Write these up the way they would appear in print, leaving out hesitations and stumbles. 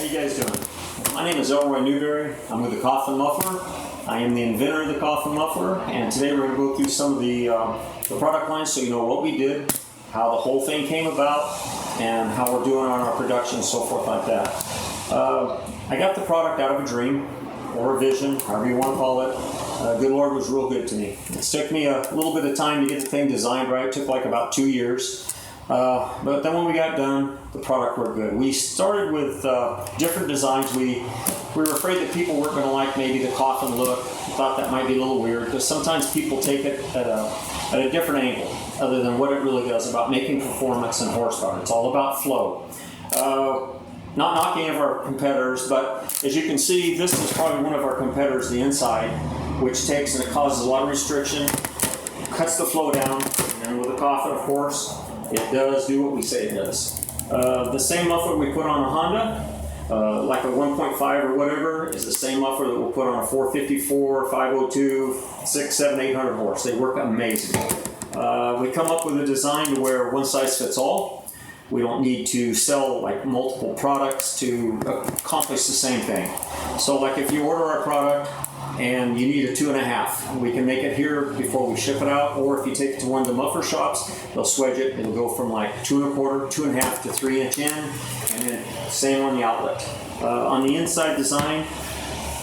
you guys doing? My name is Elroy Newberry. I'm with the COFFIN muffler. I am the inventor of the COFFIN muffler, and today we're going to go through some of the product lines so you know what we did, how the whole thing came about, and how we're doing on our production and so forth like that. I got the product out of a dream, or a vision, however you want to call it. Good Lord was real good to me. It took me a little bit of time to get the thing designed right. It took like about 2 years. But then when we got done, the product worked good. We started with different designs. We were afraid that people weren't going to like maybe the COFFIN look. We thought that might be a little weird because sometimes people take it at a different angle other than what it really does about making performance and horsepower. It's all about flow. Not knocking any of our competitors, but as you can see, this is probably one of our competitors, the inside, which takes and it causes a lot of restriction, cuts the flow down, and with the COFFIN, of course, it does do what we say it does. The same muffler we put on a Honda, like a 1.5 or whatever, is the same muffler that we'll put on a 454, 502, 6, 7, 800 horse. They work amazing. We come up with a design to where one size fits all. We don't need to sell like multiple products to accomplish the same thing. So like if you order our product and you need a 2.5, we can make it here before we ship it out, or if you take it to one of the muffler shops, they'll swedge it. It'll go from like 2.25, 2.5 to 3 inch in, and then same on the outlet. On the inside design,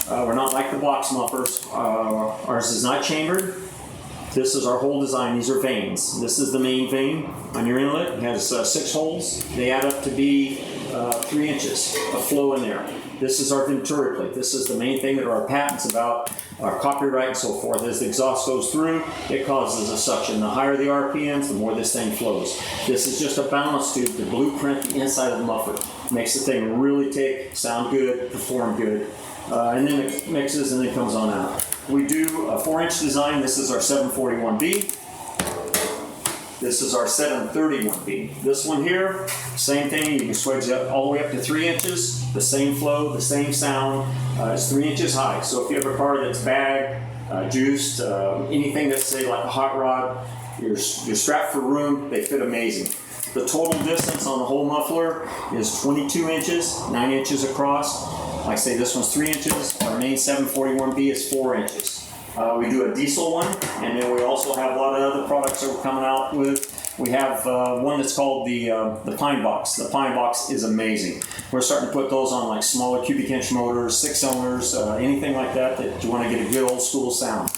we're not like the box mufflers. Ours is not chambered. This is our whole design. These are vanes. This is the main vane on your inlet. It has 6 holes. They add up to be 3 inches of flow in there. This is our venturi plate. This is the main thing that our patents about, our copyright and so forth. As the exhaust goes through, it causes a suction. The higher the RPMs, the more this thing flows. This is just a balance tube to blueprint the inside of the muffler. Makes the thing really sound good, perform good. And then it mixes and then comes on out. We do a 4-inch design. This is our 741B. This is our 731B. This one here, same thing. You can swedge it all the way up to 3 inches. The same flow, the same sound. It's 3 inches high. So if you have a car that's bagged, juiced, anything that's say like a hot rod, you're strapped for room, they fit amazing. The total distance on the whole muffler is 22 inches, 9 inches across. Like I say, this one's 3 inches. Our main 741B is 4 inches. We do a diesel one, and then we also have a lot of other products that we're coming out with. We have one that's called the Pine Box. The Pine Box is amazing. We're starting to put those on like smaller cubic inch motors, 6-cylinders, anything like that you want to get a good old school sound.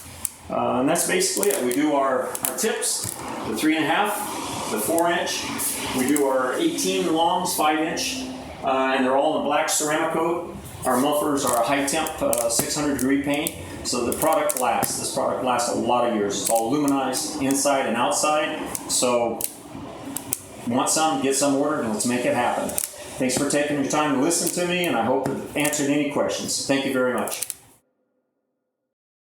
And that's basically it. We do our tips, the 3.5, the 4-inch. We do our 18 longs, 5-inch, and they're all in black ceramic coat. Our mufflers are a high temp 600 degree paint, so the product lasts. This product lasts a lot of years. It's all aluminized inside and outside. So want some, get some ordered, and let's make it happen. Thanks for taking your time to listen to me, and I hope it answered any questions. Thank you very much.